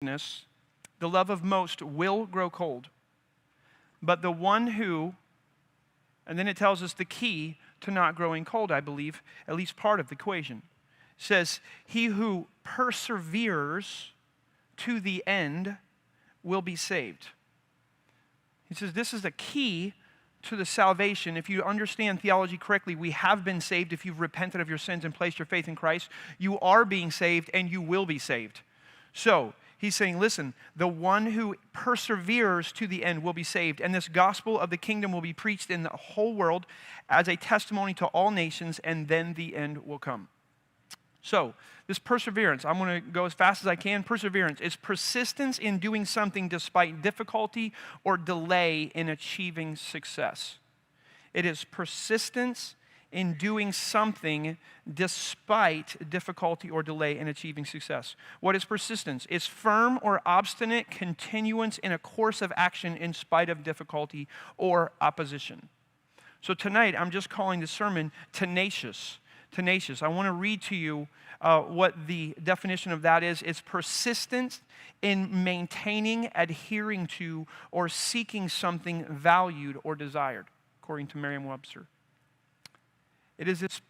the love of most will grow cold. But the one who, and then it tells us the key to not growing cold, I believe, at least part of the equation, says, he who perseveres to the end will be saved. He says this is the key to the salvation. If you understand theology correctly, we have been saved if you've repented of your sins and placed your faith in Christ. You are being saved and you will be saved. So, he's saying, listen, the one who perseveres to the end will be saved, and this gospel of the kingdom will be preached in the whole world as a testimony to all nations, and then the end will come. So, this perseverance, I'm going to go as fast as I can. Perseverance is persistence in doing something despite difficulty or delay in achieving success. It is persistence in doing something despite difficulty or delay in achieving success. What is persistence? It's firm or obstinate continuance in a course of action in spite of difficulty or opposition. So tonight, I'm just calling the sermon Tenacious. Tenacious. I want to read to you what the definition of that is. It's persistence in maintaining, adhering to, or seeking something valued or desired, according to Merriam-Webster. It is this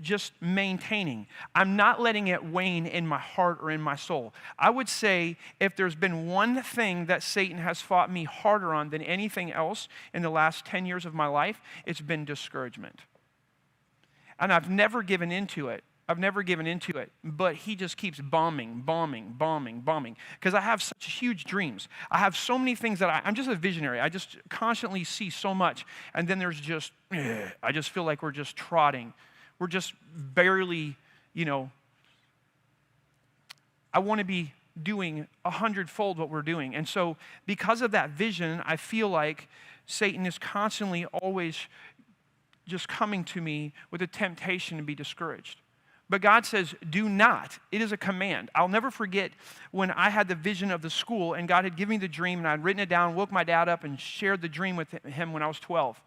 just maintaining. I'm not letting it wane in my heart or in my soul. I would say if there's been one thing that Satan has fought me harder on than anything else in the last 10 years of my life, it's been discouragement. And I've never given into it. But he just keeps bombing. Because I have such huge dreams. I have so many things that I'm just a visionary. I just constantly see so much. And then there's just, I just feel like we're just trotting. We're just barely, I want to be doing 100-fold what we're doing. And so because of that vision, I feel like Satan is constantly always just coming to me with a temptation to be discouraged. But God says, do not. It is a command. I'll never forget when I had the vision of the school and God had given me the dream and I'd written it down, woke my dad up and shared the dream with him when I was 12.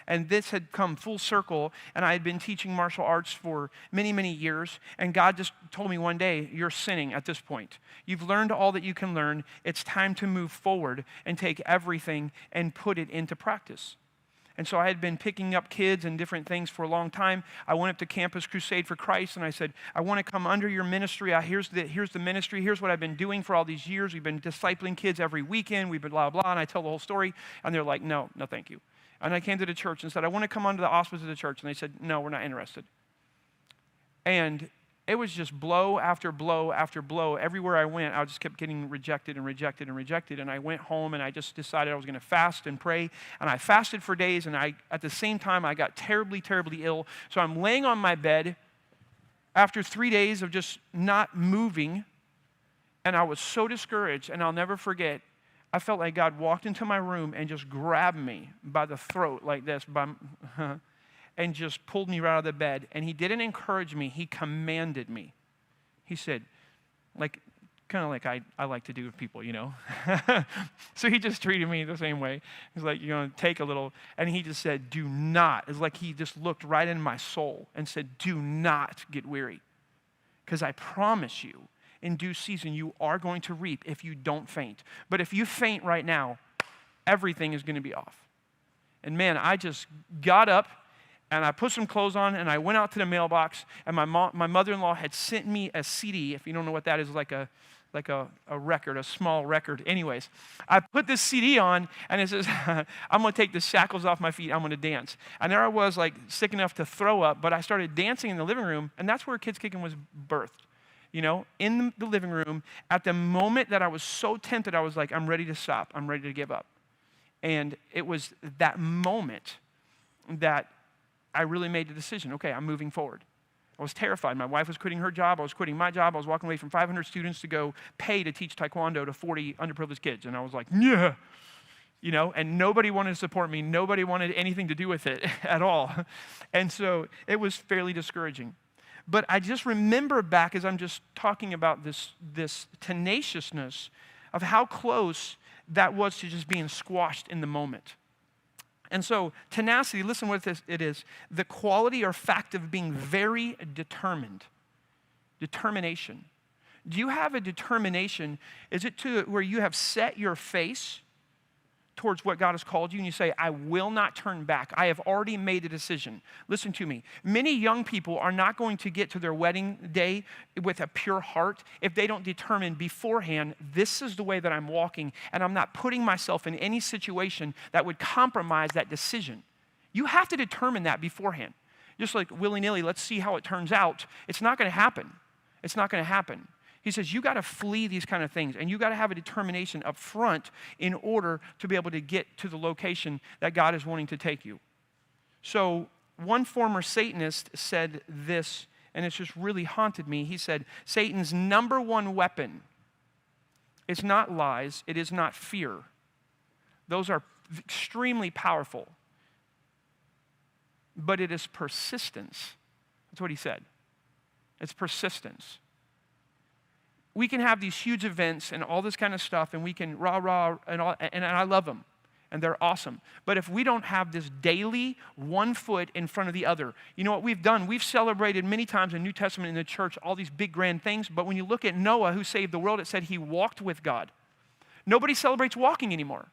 And this had come full circle, and I had been teaching martial arts for many, many years, and God just told me one day, you're sinning at this point. You've learned all that you can learn. It's time to move forward and take everything and put it into practice. And so I had been picking up kids and different things for a long time. I went up to Campus Crusade for Christ, and I said, I want to come under your ministry. Here's the ministry. Here's what I've been doing for all these years. We've been discipling kids every weekend. We've been blah, blah, and I tell the whole story. And they're like, no, thank you. And I came to the church and said, I want to come under the auspices of the church. And they said, no, we're not interested. And it was just blow after blow after blow. Everywhere I went, I just kept getting rejected and rejected and rejected. And I went home and I just decided I was going to fast and pray. And I fasted for days. And at the same time, I got terribly, terribly ill. So I'm laying on my bed after 3 days of just not moving. And I was so discouraged. And I'll never forget, I felt like God walked into my room and just grabbed me by the throat like this, and just pulled me right out of the bed. And he didn't encourage me. He commanded me. He said, kind of like I like to do with people, So he just treated me the same way. He's like, you're going to take a little. And he just said, do not. It's like he just looked right in my soul and said, do not get weary. Because I promise you, in due season, you are going to reap if you don't faint. But if you faint right now, everything is going to be off. And man, I just got up, and I put some clothes on, and I went out to the mailbox, and my mother-in-law had sent me a CD. If you don't know what that is, like a record, a small record. Anyways, I put this CD on, and it says, I'm going to take the shackles off my feet. I'm going to dance. And there I was, sick enough to throw up, but I started dancing in the living room, and that's where Kids Kicking was birthed. In the living room, at the moment that I was so tempted, I was like, I'm ready to stop. I'm ready to give up. And it was that moment that I really made the decision, okay, I'm moving forward. I was terrified. My wife was quitting her job. I was quitting my job. I was walking away from 500 students to go pay to teach Taekwondo to 40 underprivileged kids. And I was like, yeah. And nobody wanted to support me. Nobody wanted anything to do with it at all. And so it was fairly discouraging. But I just remember back as I'm just talking about this tenaciousness of how close that was to just being squashed in the moment. And so tenacity, listen what it is, the quality or fact of being very determined. Determination. Do you have a determination? Is it to where you have set your face towards what God has called you and you say, I will not turn back. I have already made a decision. Listen to me. Many young people are not going to get to their wedding day with a pure heart if they don't determine beforehand, this is the way that I'm walking, and I'm not putting myself in any situation that would compromise that decision. You have to determine that beforehand. Just like willy-nilly, let's see how it turns out. It's not going to happen. It's not going to happen. He says you got to flee these kind of things, and you got to have a determination up front in order to be able to get to the location that God is wanting to take you. So one former Satanist said this, and it's just really haunted me. He said, Satan's number one weapon is not lies, it is not fear. Those are extremely powerful, but it is persistence. That's what he said. It's persistence. We can have these huge events and all this kind of stuff, and we can rah-rah, and I love them, and they're awesome. But if we don't have this daily one foot in front of the other, you know what we've done? We've celebrated many times in the New Testament in the church all these big grand things, but when you look at Noah, who saved the world, it said he walked with God. Nobody celebrates walking anymore.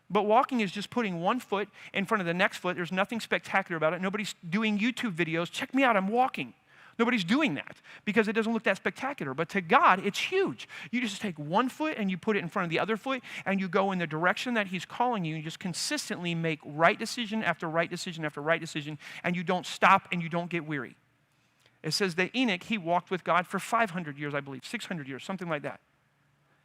But walking is just putting one foot in front of the next foot. There's nothing spectacular about it. Nobody's doing YouTube videos. Check me out, I'm walking. Nobody's doing that because it doesn't look that spectacular. But to God, it's huge. You just take one foot and you put it in front of the other foot and you go in the direction that he's calling you. You just consistently make right decision after right decision after right decision, and you don't stop and you don't get weary. It says that Enoch, he walked with God for 500 years, I believe, 600 years, something like that.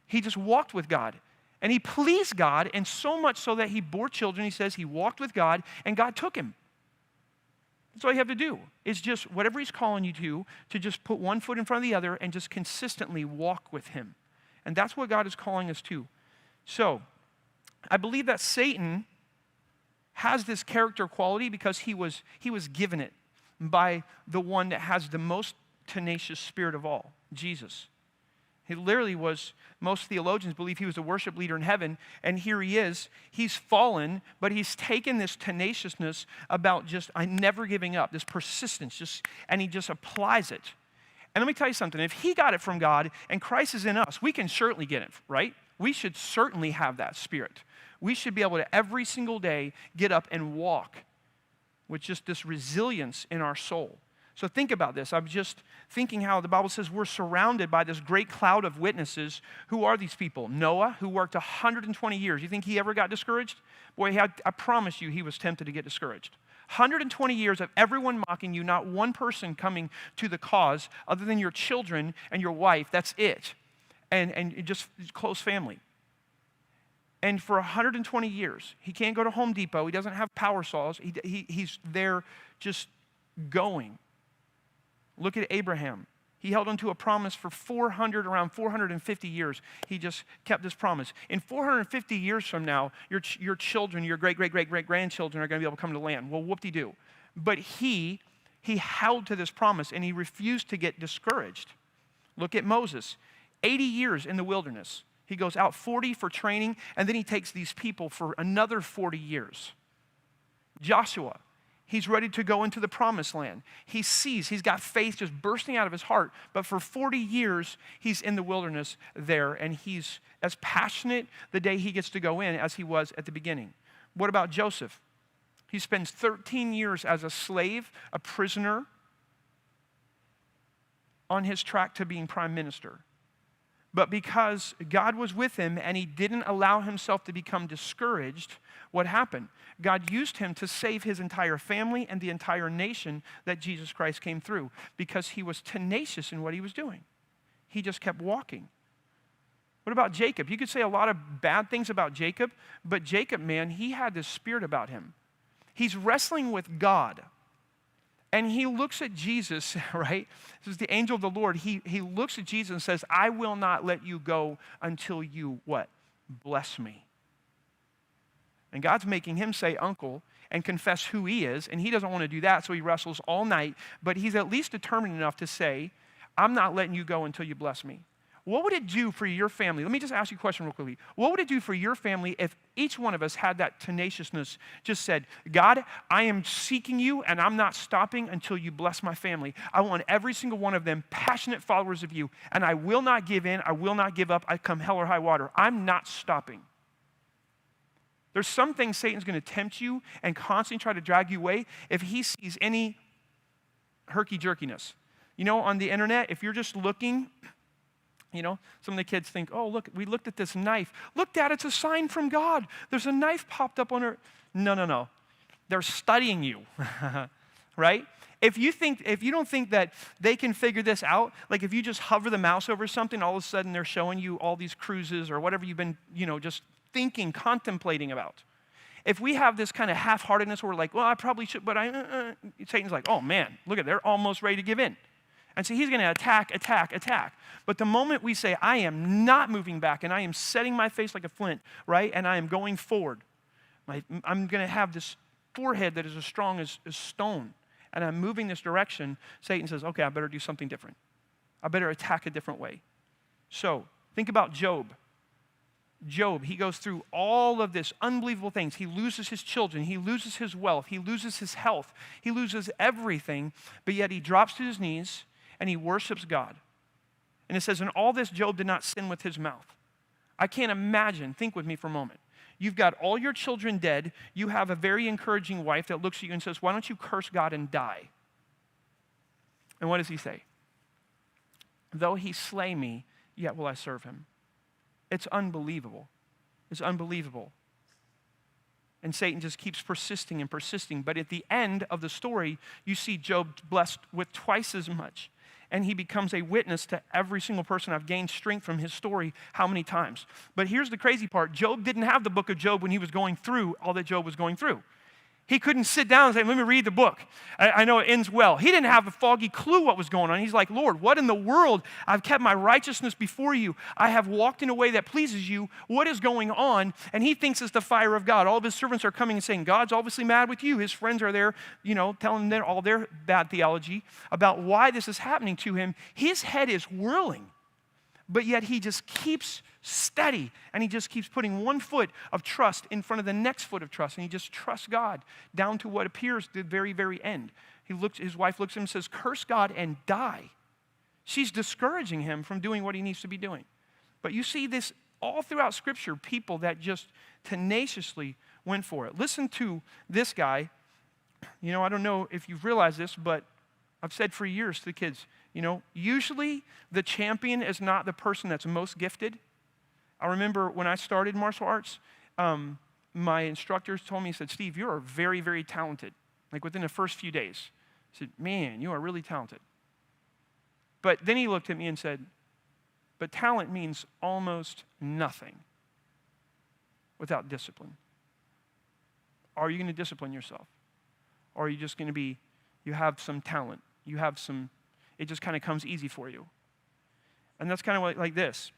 He just walked with God. And he pleased God, and so much so that he bore children. He says he walked with God, and God took him. That's all you have to do. It's just whatever he's calling you to just put one foot in front of the other and just consistently walk with him. And that's what God is calling us to. So, I believe that Satan has this character quality because he was given it by the one that has the most tenacious spirit of all, Jesus. He literally was, most theologians believe he was a worship leader in heaven, and here he is. He's fallen, but he's taken this tenaciousness about just never giving up, this persistence, and he just applies it. And let me tell you something. If he got it from God and Christ is in us, we can certainly get it, right? We should certainly have that spirit. We should be able to every single day get up and walk with just this resilience in our soul. So think about this. I'm just thinking how the Bible says we're surrounded by this great cloud of witnesses. Who are these people? Noah, who worked 120 years. You think he ever got discouraged? Boy, I promise you he was tempted to get discouraged. 120 years of everyone mocking you, not one person coming to the cause other than your children and your wife. That's it. And just close family. And for 120 years, he can't go to Home Depot. He doesn't have power saws. He's there just going. Look at Abraham. He held onto a promise for around 450 years. He just kept this promise. In 450 years from now, your children, your great-great-great-great-grandchildren are going to be able to come to the land. Well, whoop-de-doo. But he held to this promise, and he refused to get discouraged. Look at Moses. 80 years in the wilderness. He goes out 40 for training, and then he takes these people for another 40 years. Joshua. He's ready to go into the promised land. He sees, he's got faith just bursting out of his heart. But for 40 years, he's in the wilderness there, and he's as passionate the day he gets to go in as he was at the beginning. What about Joseph? He spends 13 years as a slave, a prisoner, on his track to being prime minister. But because God was with him and he didn't allow himself to become discouraged, what happened? God used him to save his entire family and the entire nation that Jesus Christ came through because he was tenacious in what he was doing. He just kept walking. What about Jacob? You could say a lot of bad things about Jacob, but Jacob, man, he had this spirit about him. He's wrestling with God. And he looks at Jesus, right? This is the angel of the Lord. He looks at Jesus and says, I will not let you go until you, what? Bless me. And God's making him say uncle and confess who he is, and he doesn't want to do that, so he wrestles all night, but he's at least determined enough to say, I'm not letting you go until you bless me. What would it do for your family? Let me just ask you a question real quickly. What would it do for your family if each one of us had that tenaciousness, just said, God, I am seeking you and I'm not stopping until you bless my family. I want every single one of them passionate followers of you, and I will not give in, I will not give up, I come hell or high water. I'm not stopping. There's some things Satan's going to tempt you and constantly try to drag you away if he sees any herky-jerkiness. You know, on the internet, if you're just looking, you know, some of the kids think, oh, look, we looked at this knife. Look, Dad, it's a sign from God. There's a knife popped up on her. No. They're studying you, right? If you don't think that they can figure this out, like if you just hover the mouse over something, all of a sudden they're showing you all these cruises or whatever you've been, just thinking, contemplating about. If we have this kind of half-heartedness where we're like, well, I probably should, but Satan's like, oh man, look at, they're almost ready to give in. And so he's going to attack. But the moment we say, I am not moving back and I am setting my face like a flint, right, and I am going forward, I'm going to have this forehead that is as strong as stone, and I'm moving this direction, Satan says, okay, I better do something different. I better attack a different way. So think about Job. Job, he goes through all of this unbelievable things. He loses his children. He loses his wealth. He loses his health. He loses everything, but yet he drops to his knees and he worships God. And it says, in all this, Job did not sin with his mouth. I can't imagine. Think with me for a moment. You've got all your children dead. You have a very encouraging wife that looks at you and says, why don't you curse God and die? And what does he say? Though he slay me, yet will I serve him. It's unbelievable. It's unbelievable. And Satan just keeps persisting and persisting. But at the end of the story, you see Job blessed with twice as much. And he becomes a witness to every single person. I've gained strength from his story how many times. But here's the crazy part. Job didn't have the book of Job when he was going through all that Job was going through. He couldn't sit down and say, let me read the book. I know it ends well. He didn't have a foggy clue what was going on. He's like, Lord, what in the world? I've kept my righteousness before you. I have walked in a way that pleases you. What is going on? And he thinks it's the fire of God. All of his servants are coming and saying, God's obviously mad with you. His friends are there, telling them all their bad theology about why this is happening to him. His head is whirling, but yet he just keeps steady, and he just keeps putting one foot of trust in front of the next foot of trust, and he just trusts God down to what appears the very, very end. His wife looks at him and says, curse God and die. She's discouraging him from doing what he needs to be doing. But you see this all throughout Scripture, people that just tenaciously went for it. Listen to this guy. I don't know if you've realized this, but I've said for years to the kids, usually the champion is not the person that's most gifted. I remember when I started martial arts, my instructors told me, he said, Steve, you are very, very talented. Like within the first few days. I said, man, you are really talented. But then he looked at me and said, but talent means almost nothing without discipline. Are you going to discipline yourself? Or are you just going to you have some talent. It just kind of comes easy for you. And that's kind of like this.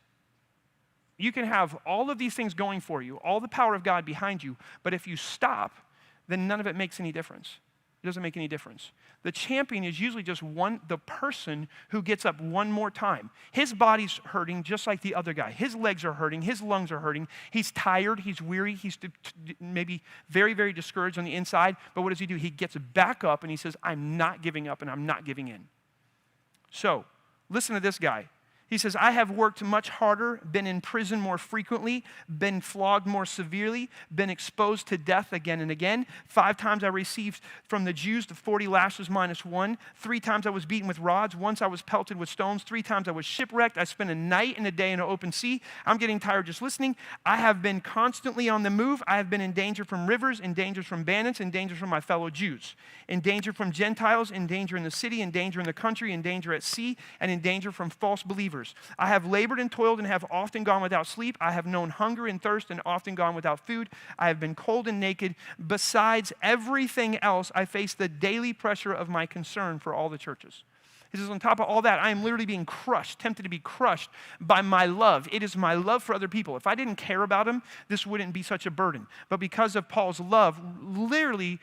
You can have all of these things going for you, all the power of God behind you, but if you stop, then none of it makes any difference. It doesn't make any difference. The champion is usually just the person who gets up one more time. His body's hurting just like the other guy. His legs are hurting. His lungs are hurting. He's tired. He's weary. He's maybe very, very discouraged on the inside. But what does he do? He gets back up and he says, I'm not giving up and I'm not giving in. So, listen to this guy. He says, I have worked much harder, been in prison more frequently, been flogged more severely, been exposed to death again and again. 5 times I received from the Jews the 40 lashes minus 1. 3 times I was beaten with rods. Once I was pelted with stones. 3 times I was shipwrecked. I spent a night and a day in an open sea. I'm getting tired just listening. I have been constantly on the move. I have been in danger from rivers, in danger from bandits, in danger from my fellow Jews, in danger from Gentiles, in danger in the city, in danger in the country, in danger at sea, and in danger from false believers. I have labored and toiled and have often gone without sleep. I have known hunger and thirst and often gone without food. I have been cold and naked. Besides everything else, I face the daily pressure of my concern for all the churches. He says, on top of all that, I am literally being crushed, tempted to be crushed by my love. It is my love for other people. If I didn't care about them, this wouldn't be such a burden. But because of Paul's love, literally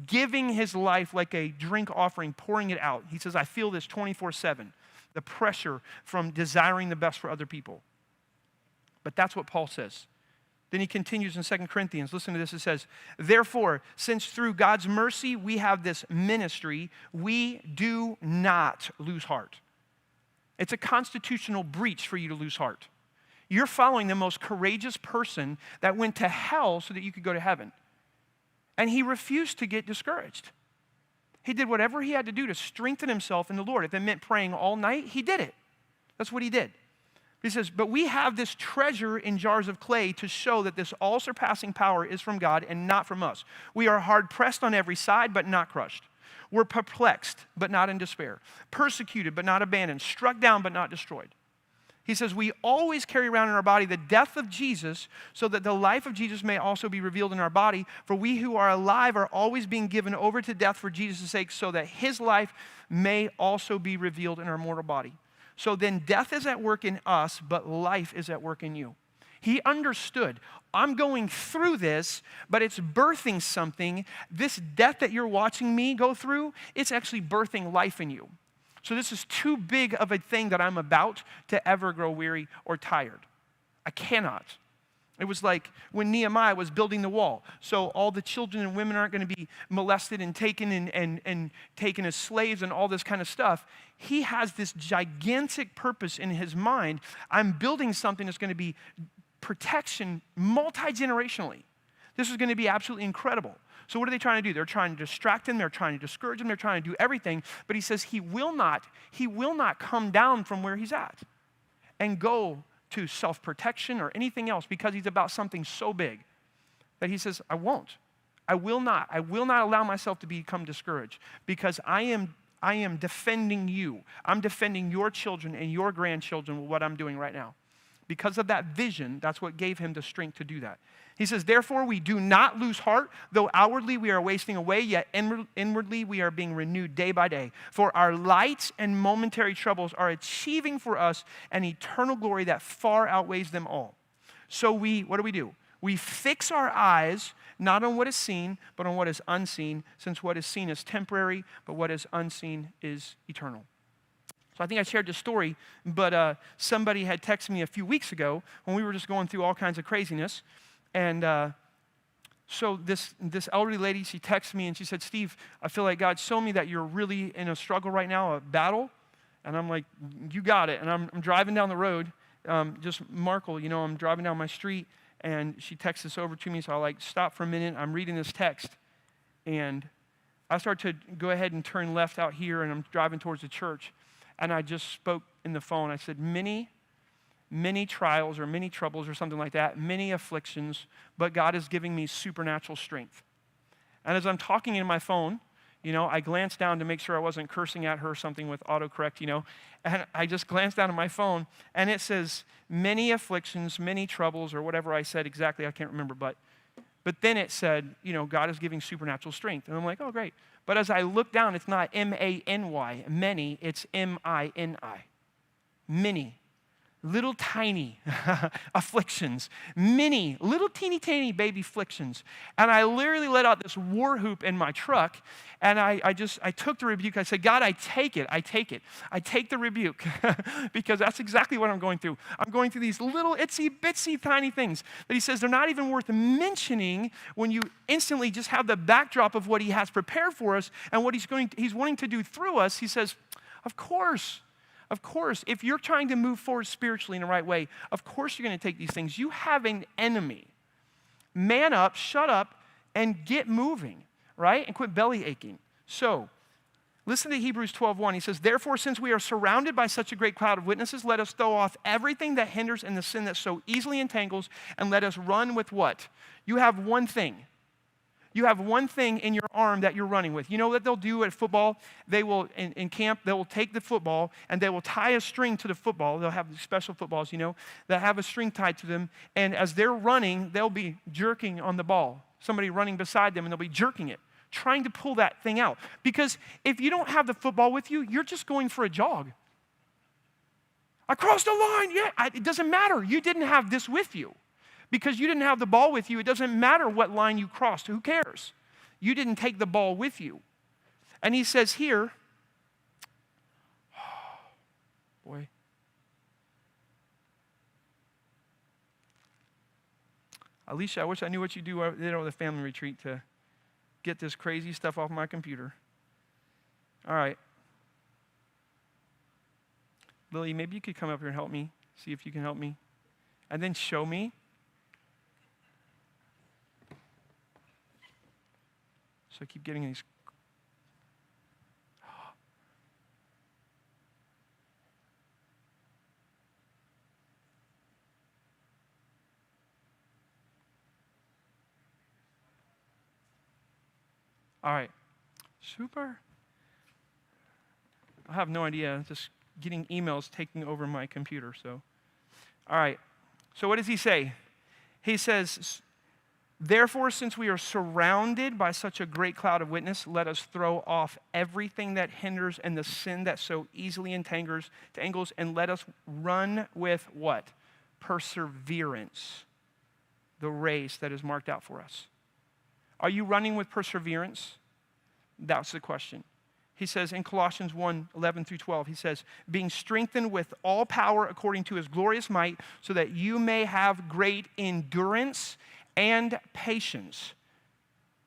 giving his life like a drink offering, pouring it out, he says, I feel this 24/7. the pressure from desiring the best for other people. But that's what Paul says. Then he continues in 2 Corinthians. Listen to this. It says, therefore, since through God's mercy we have this ministry, we do not lose heart. It's a constitutional breach for you to lose heart. You're following the most courageous person that went to hell so that you could go to heaven. And he refused to get discouraged. He did whatever he had to do to strengthen himself in the Lord. If it meant praying all night, he did it. That's what he did. He says, but we have this treasure in jars of clay to show that this all-surpassing power is from God and not from us. We are hard-pressed on every side, but not crushed. We're perplexed, but not in despair. Persecuted, but not abandoned. Struck down, but not destroyed. He says, we always carry around in our body the death of Jesus so that the life of Jesus may also be revealed in our body. For we who are alive are always being given over to death for Jesus' sake so that his life may also be revealed in our mortal body. So then death is at work in us, but life is at work in you. He understood, I'm going through this, but it's birthing something. This death that you're watching me go through, it's actually birthing life in you. So this is too big of a thing that I'm about to ever grow weary or tired. I cannot. It was like when Nehemiah was building the wall. So all the children and women aren't going to be molested and taken and taken as slaves and all this kind of stuff. He has this gigantic purpose in his mind. I'm building something that's going to be protection multi-generationally. This is going to be absolutely incredible. So what are they trying to do? They're trying to distract him. They're trying to discourage him. They're trying to do everything. But he says he will not come down from where he's at and go to self-protection or anything else because he's about something so big that he says, I won't. I will not allow myself to become discouraged because I am defending you. I'm defending your children and your grandchildren with what I'm doing right now. Because of that vision, that's what gave him the strength to do that. He says, therefore, we do not lose heart, though outwardly we are wasting away, yet inwardly we are being renewed day by day. For our light and momentary troubles are achieving for us an eternal glory that far outweighs them all. So what do? We fix our eyes not on what is seen, but on what is unseen, since what is seen is temporary, but what is unseen is eternal. So I think I shared this story, but somebody had texted me a few weeks ago when we were just going through all kinds of craziness. And so this elderly lady, she texted me and she said, Steve, I feel like God showed me that you're really in a struggle right now, a battle. And I'm like, you got it. And I'm driving down the road, just Markle, I'm driving down my street. And she texts this over to me, so I stop for a minute. I'm reading this text. And I start to go ahead and turn left out here, and I'm driving towards the church. And I just spoke in the phone. I said, many trials or many troubles or something like that, many afflictions, but God is giving me supernatural strength. And as I'm talking in my phone, I glanced down to make sure I wasn't cursing at her or something with autocorrect, and I just glanced down at my phone, and it says, many afflictions, many troubles, or whatever I said exactly, I can't remember, but then it said, God is giving supernatural strength. And I'm like, oh, great. But as I look down, it's not M-A-N-Y, many, it's M-I-N-I, many. Little tiny afflictions, many little teeny tiny baby afflictions. And I literally let out this war whoop in my truck, and I took the rebuke. I said, God, I take it. I take the rebuke because that's exactly what I'm going through. I'm going through these little itsy bitsy tiny things that he says they're not even worth mentioning when you instantly just have the backdrop of what he has prepared for us and what he's wanting to do through us. He says, of course, if you're trying to move forward spiritually in the right way, of course you're going to take these things. You have an enemy. Man up, shut up, and get moving, right? And quit belly aching. So, listen to Hebrews 12:1. He says, therefore, since we are surrounded by such a great cloud of witnesses, let us throw off everything that hinders and the sin that so easily entangles, and let us run with what? You have one thing. You have one thing in your arm that you're running with. You know what they'll do at football? They will, in camp, they will take the football and they will tie a string to the football. They'll have special footballs, that have a string tied to them. And as they're running, they'll be jerking on the ball. Somebody running beside them, and they'll be jerking it, trying to pull that thing out. Because if you don't have the football with you, you're just going for a jog. I crossed the line. Yeah, it doesn't matter. You didn't have this with you. Because you didn't have the ball with you, it doesn't matter what line you crossed. Who cares? You didn't take the ball with you. And he says here, Alicia, I wish I knew what you do over the family retreat to get this crazy stuff off my computer. All right. Lily, maybe you could come up here and help me, see if you can help me, and then show me. So I keep getting these. All right. Super. I have no idea. Just getting emails taking over my computer. So, all right. So what does he say? He says, therefore, since we are surrounded by such a great cloud of witness, let us throw off everything that hinders and the sin that so easily entangles, and let us run with what? Perseverance, the race that is marked out for us. Are you running with perseverance? That's the question. He says in Colossians 1:11 through 12, he says, being strengthened with all power according to his glorious might, so that you may have great endurance and patience.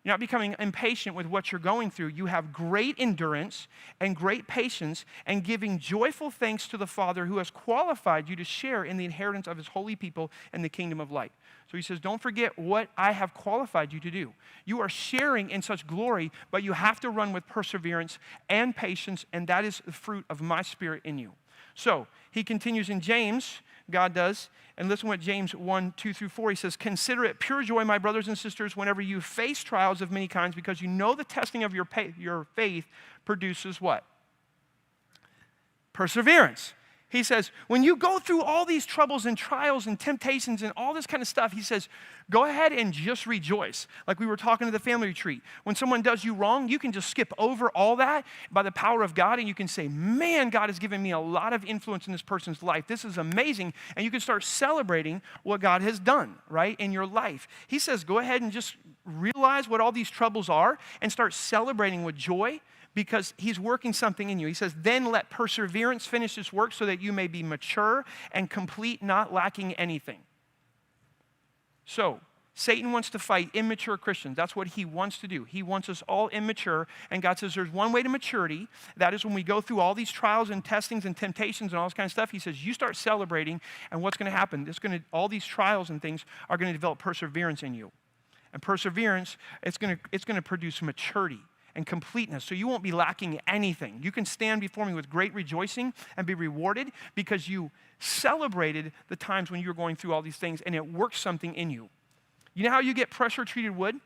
You're not becoming impatient with what you're going through. You have great endurance and great patience, and giving joyful thanks to the Father who has qualified you to share in the inheritance of his holy people and the kingdom of light. So he says, don't forget what I have qualified you to do. You are sharing in such glory, but you have to run with perseverance and patience, and that is the fruit of my Spirit in you. So he continues in James, God does, and listen what James 1:2 through 4, he says, consider it pure joy, my brothers and sisters, whenever you face trials of many kinds, because you know the testing of your faith produces what? Perseverance. He says, when you go through all these troubles and trials and temptations and all this kind of stuff, he says, go ahead and just rejoice. Like we were talking to the family retreat. When someone does you wrong, you can just skip over all that by the power of God, and you can say, man, God has given me a lot of influence in this person's life. This is amazing. And you can start celebrating what God has done, right, in your life. He says, go ahead and just realize what all these troubles are and start celebrating with joy, because he's working something in you. He says, then let perseverance finish its work so that you may be mature and complete, not lacking anything. So, Satan wants to fight immature Christians. That's what he wants to do. He wants us all immature, and God says there's one way to maturity. That is when we go through all these trials and testings and temptations and all this kind of stuff. He says you start celebrating, and what's going to happen? All these trials and things are going to develop perseverance in you. And perseverance, it's going to produce maturity and completeness, so you won't be lacking anything. You can stand before me with great rejoicing and be rewarded because you celebrated the times when you were going through all these things, and it works something in you. You know how you get pressure-treated wood?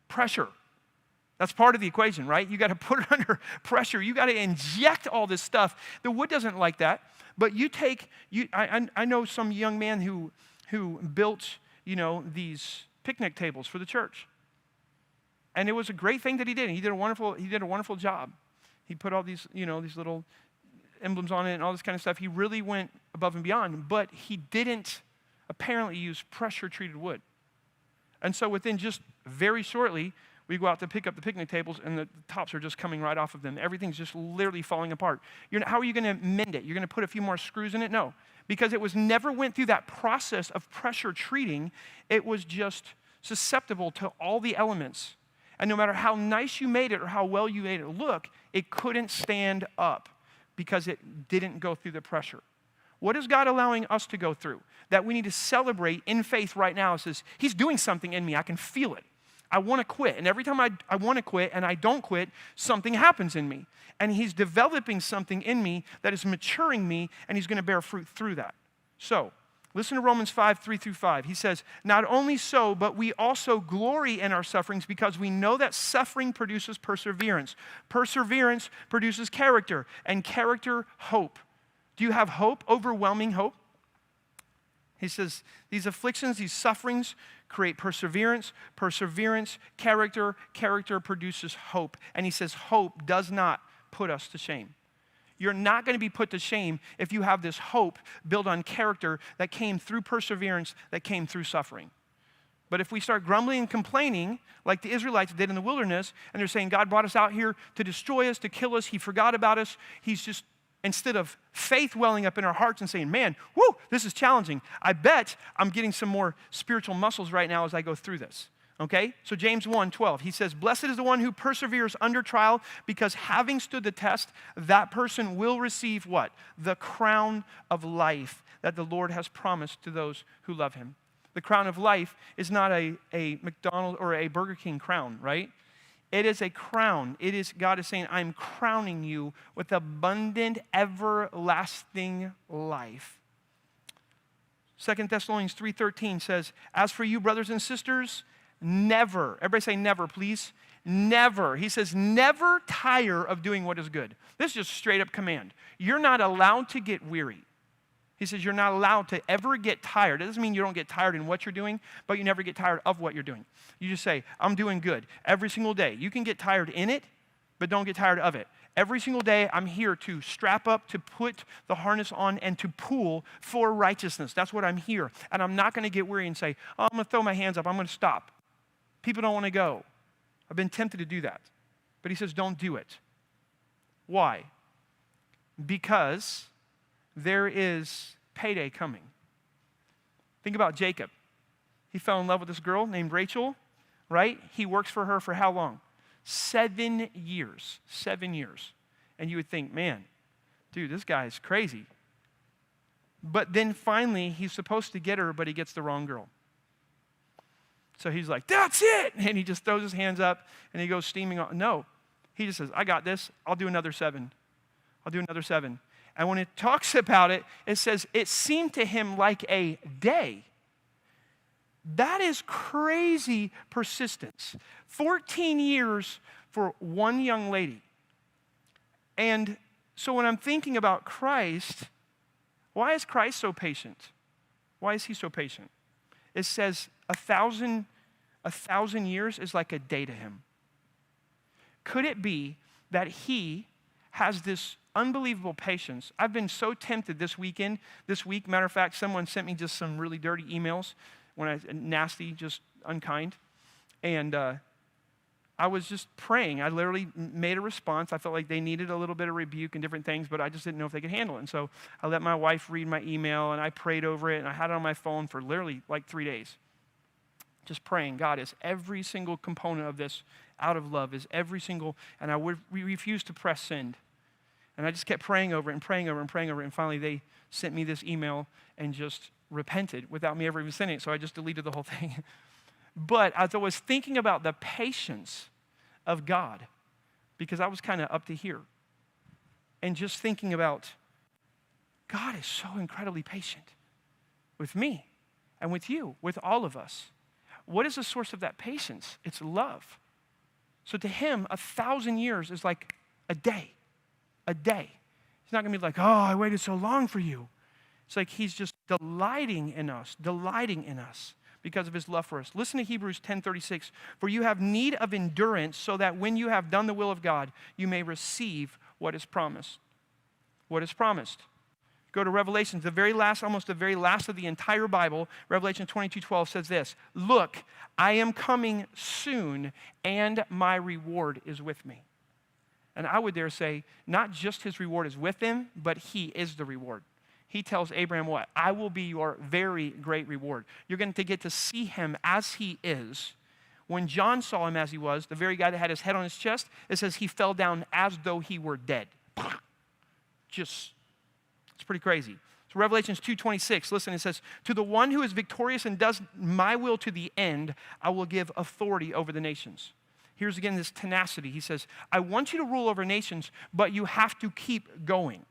Pressure. That's part of the equation, right? You got to put it under pressure. You got to inject all this stuff. The wood doesn't like that, but I know some young man who built, these picnic tables for the church. And it was a great thing that he did. He did a wonderful job. He put all these, these little emblems on it and all this kind of stuff. He really went above and beyond, but he didn't apparently use pressure-treated wood. And so within just very shortly, we go out to pick up the picnic tables, and the tops are just coming right off of them. Everything's just literally falling apart. How are you going to mend it? You're going to put a few more screws in it? No, because it was never went through that process of pressure treating. It was just susceptible to all the elements. And no matter how nice you made it or how well you made it look, it couldn't stand up because it didn't go through the pressure. What is God allowing us to go through? That we need to celebrate in faith right now. It says, he's doing something in me. I can feel it. I want to quit. And every time I want to quit and I don't quit, something happens in me. And he's developing something in me that is maturing me, and he's going to bear fruit through that. So, listen to Romans 5:3 through 5. He says, not only so, but we also glory in our sufferings because we know that suffering produces perseverance. Perseverance produces character, and character, hope. Do you have hope? Overwhelming hope? He says, these afflictions, these sufferings create perseverance. Perseverance, character. Character produces hope. And he says, hope does not put us to shame. You're not going to be put to shame if you have this hope built on character that came through perseverance, that came through suffering. But if we start grumbling and complaining, like the Israelites did in the wilderness, and they're saying, God brought us out here to destroy us, to kill us, he forgot about us, he's just instead of faith welling up in our hearts and saying, man, whoo, this is challenging. I bet I'm getting some more spiritual muscles right now as I go through this. Okay? So James 1:12, he says, blessed is the one who perseveres under trial, because having stood the test, that person will receive what? The crown of life that the Lord has promised to those who love him. The crown of life is not a McDonald's or a Burger King crown, right? It is a crown. It is, God is saying, I'm crowning you with abundant, everlasting life. 2 Thessalonians 3:13 says, as for you, brothers and sisters, never, everybody say never, please. Never. He says, never tire of doing what is good. This is just straight up command. You're not allowed to get weary. He says you're not allowed to ever get tired. It doesn't mean you don't get tired in what you're doing, but you never get tired of what you're doing. You just say, I'm doing good every single day. You can get tired in it, but don't get tired of it. Every single day, I'm here to strap up, to put the harness on, and to pull for righteousness. That's what I'm here. And I'm not going to get weary and say, oh, I'm going to throw my hands up. I'm going to stop. People don't want to go. I've been tempted to do that. But he says, don't do it. Why? Because there is payday coming. Think about Jacob. He fell in love with this girl named Rachel, right? He works for her for how long? 7 years. 7 years. And you would think, man, dude, this guy is crazy. But then finally, he's supposed to get her, but he gets the wrong girl. So he's like, that's it! And he just throws his hands up, and he goes steaming on. No. He just says, I got this. I'll do another 7. I'll do another 7. And when it talks about it, it says, it seemed to him like a day. That is crazy persistence. 14 years for one young lady. And so when I'm thinking about Christ, why is Christ so patient? Why is he so patient? It says 1,000 years is like a day to him. Could it be that he has this unbelievable patience? I've been so tempted this week, matter of fact, someone sent me just some really dirty emails, nasty, just unkind. And I was just praying. I literally made a response. I felt like they needed a little bit of rebuke and different things, but I just didn't know if they could handle it. And so I let my wife read my email, and I prayed over it, and I had it on my phone for literally like 3 days. Just praying, God, is every single component of this out of love? Is every single, and we refused to press send. And I just kept praying over it and praying over it and praying over it, and finally they sent me this email and just repented without me ever even sending it, so I just deleted the whole thing. But as I was thinking about the patience of God, because I was kind of up to here, and just thinking about God is so incredibly patient with me and with you, with all of us. What is the source of that patience? It's love. So to him, 1,000 years is like a day. A day. He's not going to be like, oh, I waited so long for you. It's like he's just delighting in us because of his love for us. Listen to Hebrews 10:36. For you have need of endurance, so that when you have done the will of God, you may receive what is promised. What is promised? Go to Revelation, almost the very last of the entire Bible. Revelation 22:12 says this, look, I am coming soon, and my reward is with me. And I would dare say, not just his reward is with him, but he is the reward. He tells Abraham what? I will be your very great reward. You're going to get to see him as he is. When John saw him as he was, the very guy that had his head on his chest, it says he fell down as though he were dead. It's pretty crazy. So Revelations 2:26, listen, it says, to the one who is victorious and does my will to the end, I will give authority over the nations. Here's again this tenacity. He says, I want you to rule over nations, but you have to keep going.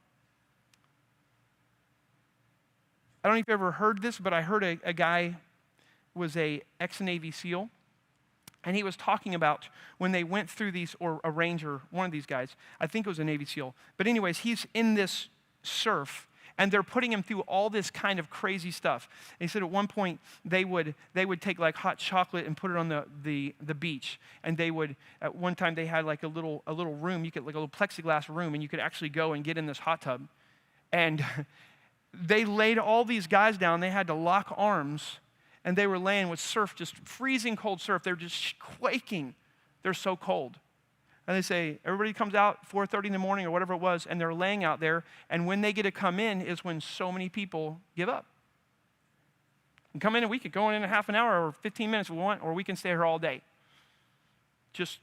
I don't know if you've ever heard this, but I heard a guy was a ex-Navy SEAL, and he was talking about when they went through these, or a Ranger, one of these guys, I think it was a Navy SEAL. But anyways, he's in this surf, and they're putting him through all this kind of crazy stuff. And he said at one point they would take like hot chocolate and put it on the beach, and they would, at one time they had like a little room, you could, like a little plexiglass room, and you could actually go and get in this hot tub. And they laid all these guys down. They had to lock arms, and they were laying with surf, just freezing cold surf. They're just quaking. They're so cold. And they say, everybody comes out 4:30 in the morning or whatever it was, and they're laying out there, and when they get to come in is when so many people give up. And come in and we could go in a half an hour or 15 minutes if we want, or we can stay here all day. Just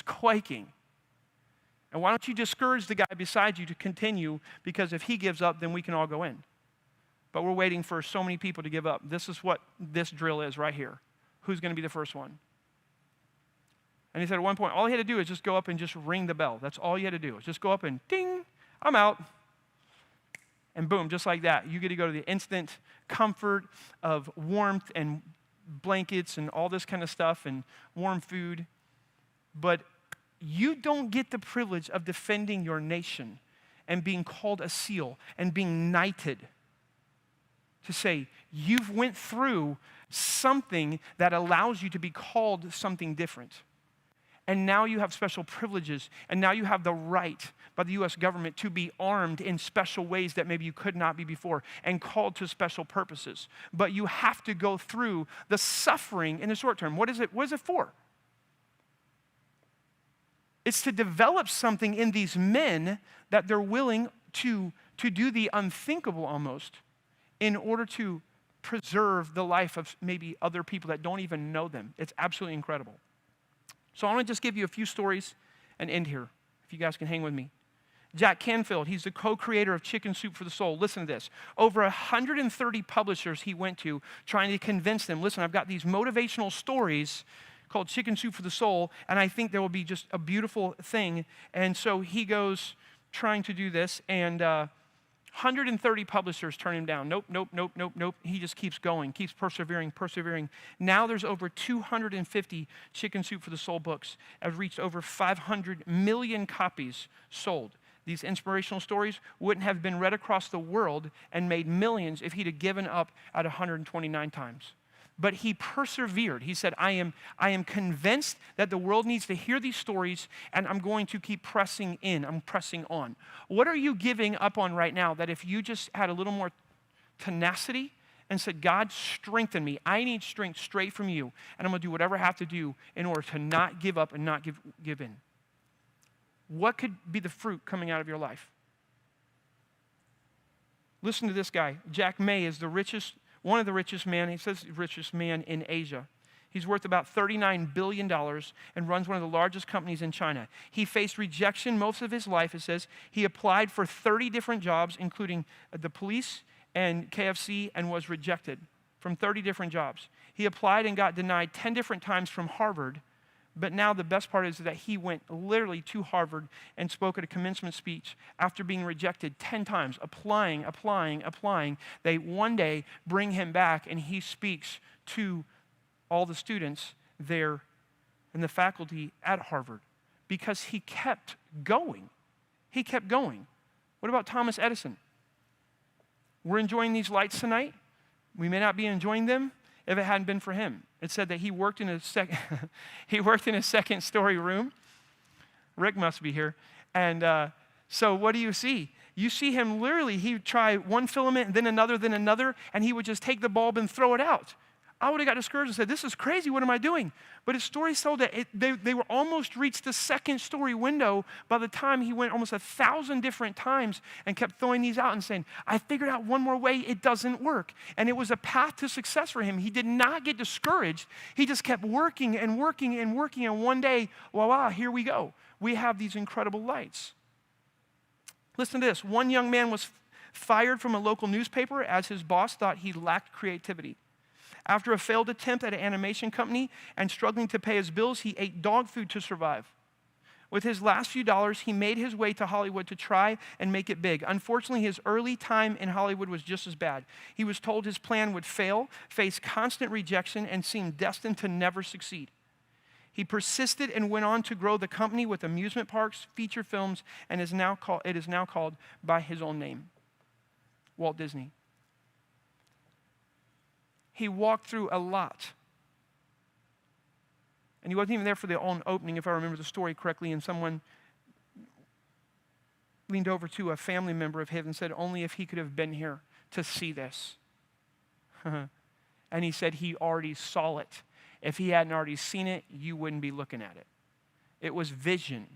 quaking. And why don't you discourage the guy beside you to continue, because if he gives up, then we can all go in. But we're waiting for so many people to give up. This is what this drill is right here. Who's going to be the first one? And he said at one point, all he had to do is just go up and just ring the bell. That's all you had to do. Just go up and ding, I'm out. And boom, just like that, you get to go to the instant comfort of warmth and blankets and all this kind of stuff and warm food. But you don't get the privilege of defending your nation and being called a SEAL and being knighted to say you've went through something that allows you to be called something different. And now you have special privileges, and now you have the right by the U.S. government to be armed in special ways that maybe you could not be before, and called to special purposes. But you have to go through the suffering in the short term. What is it? What is it for? It's to develop something in these men that they're willing to do the unthinkable almost in order to preserve the life of maybe other people that don't even know them. It's absolutely incredible. So I want to just give you a few stories and end here, if you guys can hang with me. Jack Canfield, he's the co-creator of Chicken Soup for the Soul. Listen to this. Over 130 publishers he went to trying to convince them, listen, I've got these motivational stories called Chicken Soup for the Soul, and I think there will be just a beautiful thing. And so he goes trying to do this, and 130 publishers turn him down. Nope. He just keeps going, keeps persevering. Now there's over 250 Chicken Soup for the Soul books, have reached over 500 million copies sold. These inspirational stories wouldn't have been read across the world and made millions if he'd have given up at 129 times. But he persevered. He said, I am convinced that the world needs to hear these stories, and I'm going to keep pressing in. I'm pressing on. What are you giving up on right now that if you just had a little more tenacity and said, God, strengthen me. I need strength straight from you, and I'm going to do whatever I have to do in order to not give up and not give in. What could be the fruit coming out of your life? Listen to this guy. Jack May is one of the richest men, he says richest man in Asia. He's worth about $39 billion and runs one of the largest companies in China. He faced rejection most of his life, it says. He applied for 30 different jobs, including the police and KFC, and was rejected from 30 different jobs. He applied and got denied 10 different times from Harvard. But now the best part is that he went literally to Harvard and spoke at a commencement speech after being rejected 10 times, applying. They one day bring him back, and he speaks to all the students there and the faculty at Harvard because he kept going. He kept going. What about Thomas Edison? We're enjoying these lights tonight. We may not be enjoying them if it hadn't been for him. It said that he worked in a second-story room. Rick must be here. And so what do you see? You see him literally, he would try one filament, then another, and he would just take the bulb and throw it out. I would have got discouraged and said, this is crazy, what am I doing? But his story told that they were almost reached the second-story window by the time he went almost 1,000 different times and kept throwing these out and saying, I figured out one more way, it doesn't work. And it was a path to success for him. He did not get discouraged. He just kept working, and one day, voila, here we go. We have these incredible lights. Listen to this. One young man was fired from a local newspaper as his boss thought he lacked creativity. After a failed attempt at an animation company and struggling to pay his bills, he ate dog food to survive. With his last few dollars, he made his way to Hollywood to try and make it big. Unfortunately, his early time in Hollywood was just as bad. He was told his plan would fail, face constant rejection, and seemed destined to never succeed. He persisted and went on to grow the company with amusement parks, feature films, and it is now called by his own name, Walt Disney. He walked through a lot. And he wasn't even there for the opening, if I remember the story correctly, and someone leaned over to a family member of his and said, only if he could have been here to see this. And he said he already saw it. If he hadn't already seen it, you wouldn't be looking at it. It was vision,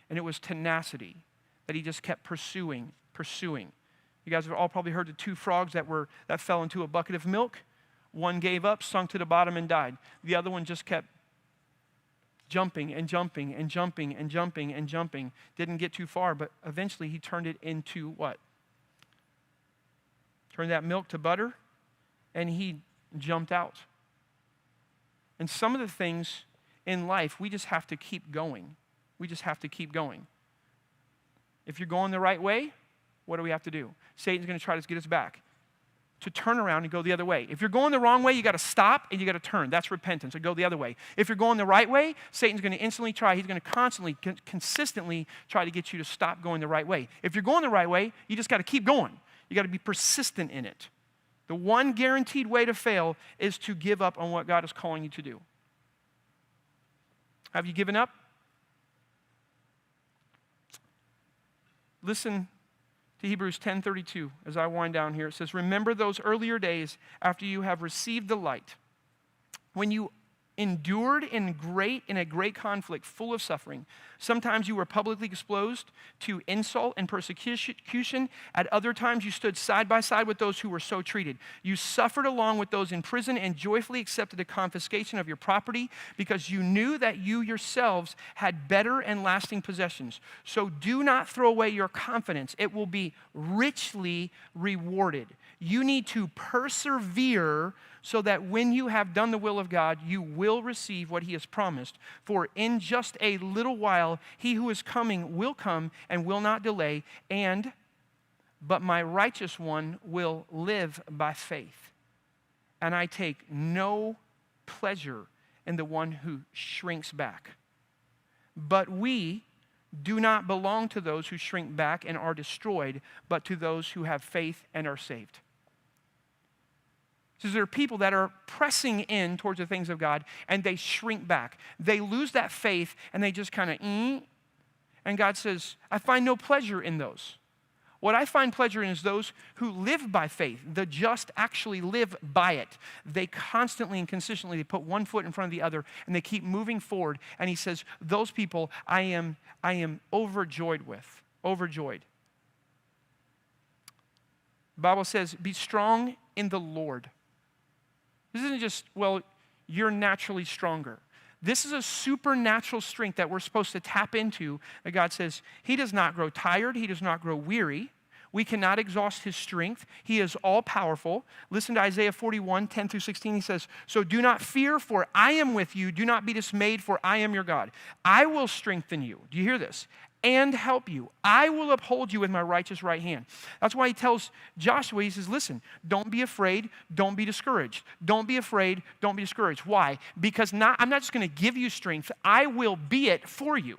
and it was tenacity that he just kept pursuing. You guys have all probably heard the two frogs that fell into a bucket of milk. One gave up, sunk to the bottom, and died. The other one just kept jumping and jumping and jumping and jumping and jumping. Didn't get too far, but eventually he turned it into what? Turned that milk to butter, and he jumped out. And some of the things in life, we just have to keep going. We just have to keep going. If you're going the right way, what do we have to do? Satan's going to try to get us back to turn around and go the other way. If you're going the wrong way, you got to stop and you got to turn. That's repentance, and go the other way. If you're going the right way, Satan's going to instantly try. He's going to constantly, consistently try to get you to stop going the right way. If you're going the right way, you just got to keep going. You got to be persistent in it. The one guaranteed way to fail is to give up on what God is calling you to do. Have you given up? Listen to Hebrews 10:32 as I wind down here. It says, remember those earlier days after you have received the light, when you endured in a great conflict full of suffering. Sometimes you were publicly exposed to insult and persecution. At other times you stood side by side with those who were so treated. You suffered along with those in prison and joyfully accepted the confiscation of your property because you knew that you yourselves had better and lasting possessions. So do not throw away your confidence. It will be richly rewarded. You need to persevere so that when you have done the will of God, you will receive what he has promised. For in just a little while, he who is coming will come and will not delay, but my righteous one will live by faith. And I take no pleasure in the one who shrinks back. But we do not belong to those who shrink back and are destroyed, but to those who have faith and are saved. So there are people that are pressing in towards the things of God, and they shrink back. They lose that faith, and they just kind of, and God says, I find no pleasure in those. What I find pleasure in is those who live by faith. The just actually live by it. They constantly and consistently, they put one foot in front of the other, and they keep moving forward. And he says, those people I am overjoyed with, overjoyed. The Bible says, be strong in the Lord. This isn't just, well, you're naturally stronger. This is a supernatural strength that we're supposed to tap into. That God says, he does not grow tired. He does not grow weary. We cannot exhaust his strength. He is all-powerful. Listen to Isaiah 41, 10 through 16. He says, so do not fear, for I am with you. Do not be dismayed, for I am your God. I will strengthen you. Do you hear this? And help you. I will uphold you with my righteous right hand. That's why he tells Joshua, he says, listen, don't be afraid, don't be discouraged. Don't be afraid, don't be discouraged. Why? Because I'm not just going to give you strength, I will be it for you.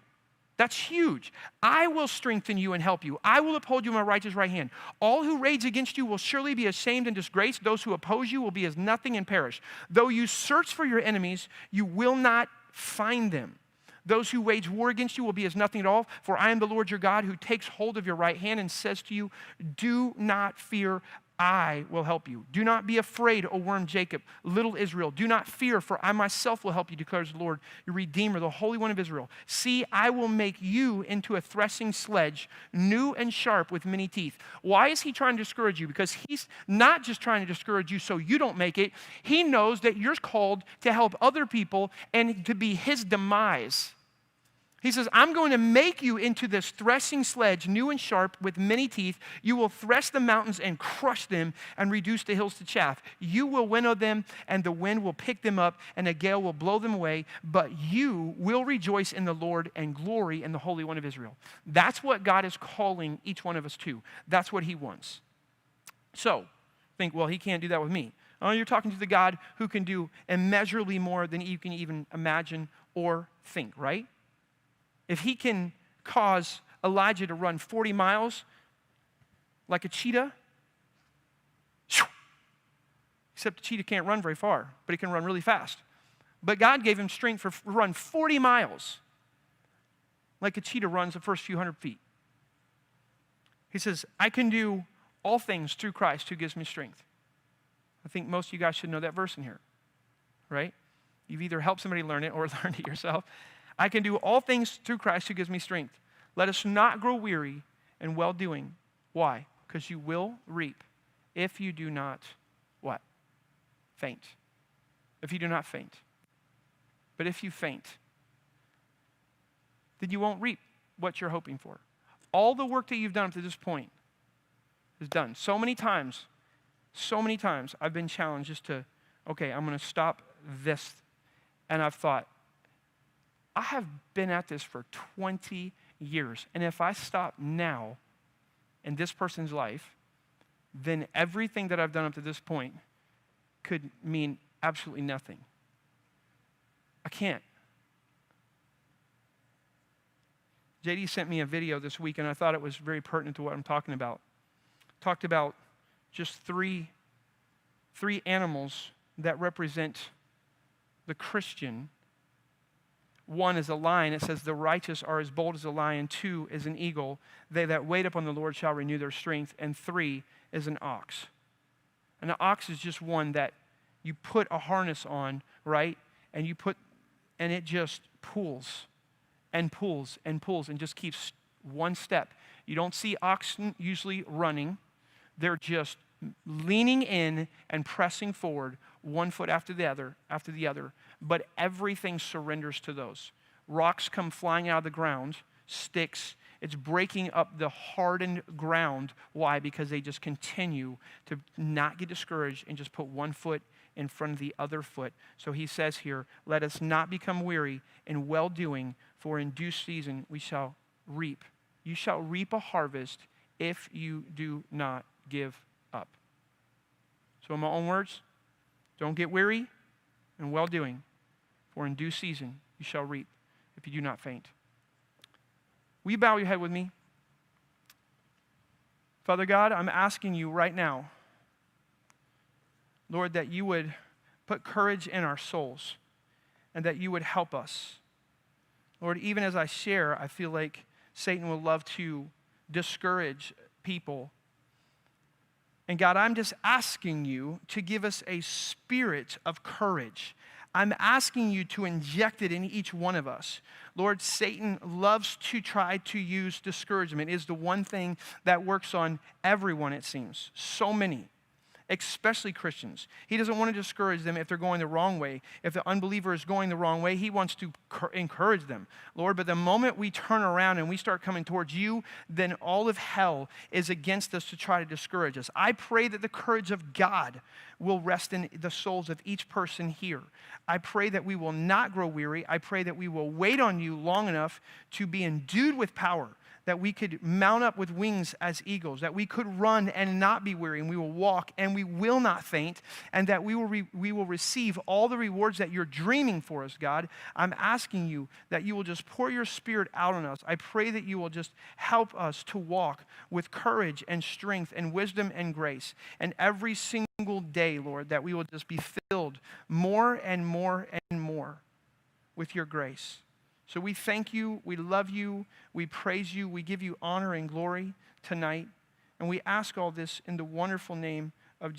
That's huge. I will strengthen you and help you. I will uphold you with my righteous right hand. All who rage against you will surely be ashamed and disgraced. Those who oppose you will be as nothing and perish. Though you search for your enemies, you will not find them. Those who wage war against you will be as nothing at all, for I am the Lord your God who takes hold of your right hand and says to you, do not fear, I will help you. Do not be afraid, O worm Jacob, little Israel. Do not fear, for I myself will help you, declares the Lord, your Redeemer, the Holy One of Israel. See, I will make you into a threshing sledge, new and sharp with many teeth. Why is he trying to discourage you? Because he's not just trying to discourage you so you don't make it. He knows that you're called to help other people and to be his demise. He says, I'm going to make you into this threshing sledge, new and sharp, with many teeth. You will thresh the mountains and crush them and reduce the hills to chaff. You will winnow them, and the wind will pick them up, and a gale will blow them away. But you will rejoice in the Lord and glory in the Holy One of Israel. That's what God is calling each one of us to. That's what he wants. So, think, well, he can't do that with me. Oh, you're talking to the God who can do immeasurably more than you can even imagine or think, right? If he can cause Elijah to run 40 miles like a cheetah, except the cheetah can't run very far, but he can run really fast. But God gave him strength to run 40 miles like a cheetah runs the first few hundred feet. He says, I can do all things through Christ who gives me strength. I think most of you guys should know that verse in here, right? You've either helped somebody learn it or learned it yourself. I can do all things through Christ who gives me strength. Let us not grow weary in well-doing. Why? Because you will reap if you do not, what? Faint. If you do not faint. But if you faint, then you won't reap what you're hoping for. All the work that you've done up to this point is done. So many times, I've been challenged just to, okay, I'm going to stop this. And I've thought, I have been at this for 20 years. And if I stop now in this person's life, then everything that I've done up to this point could mean absolutely nothing. I can't. JD sent me a video this week, and I thought it was very pertinent to what I'm talking about. Talked about just three animals that represent the Christian. One is a lion. It says, the righteous are as bold as a lion. 2 is an eagle. They that wait upon the Lord shall renew their strength. And 3 is an ox. And an ox is just one that you put a harness on, right? And it just pulls and pulls and pulls and just keeps one step. You don't see oxen usually running. They're just leaning in and pressing forward, one foot after the other, but everything surrenders to those. Rocks come flying out of the ground, sticks. It's breaking up the hardened ground. Why? Because they just continue to not get discouraged and just put one foot in front of the other foot. So he says here, let us not become weary in well-doing, for in due season we shall reap. You shall reap a harvest if you do not give up. So in my own words, don't get weary in well-doing, for in due season you shall reap if you do not faint. Will you bow your head with me? Father God, I'm asking you right now, Lord, that you would put courage in our souls and that you would help us. Lord, even as I share, I feel like Satan would love to discourage people. And God, I'm just asking you to give us a spirit of courage. I'm asking you to inject it in each one of us. Lord, Satan loves to try to use discouragement. It is the one thing that works on everyone, it seems. So many, especially Christians. He doesn't want to discourage them if they're going the wrong way. If the unbeliever is going the wrong way, he wants to encourage them. Lord, but the moment we turn around and we start coming towards you, then all of hell is against us to try to discourage us. I pray that the courage of God will rest in the souls of each person here. I pray that we will not grow weary. I pray that we will wait on you long enough to be endued with power, that we could mount up with wings as eagles, that we could run and not be weary, and we will walk and we will not faint, and that we will receive all the rewards that you're dreaming for us, God. I'm asking you that you will just pour your Spirit out on us. I pray that you will just help us to walk with courage and strength and wisdom and grace. And every single day, Lord, that we will just be filled more and more and more with your grace. So we thank you, we love you, we praise you, we give you honor and glory tonight. And we ask all this in the wonderful name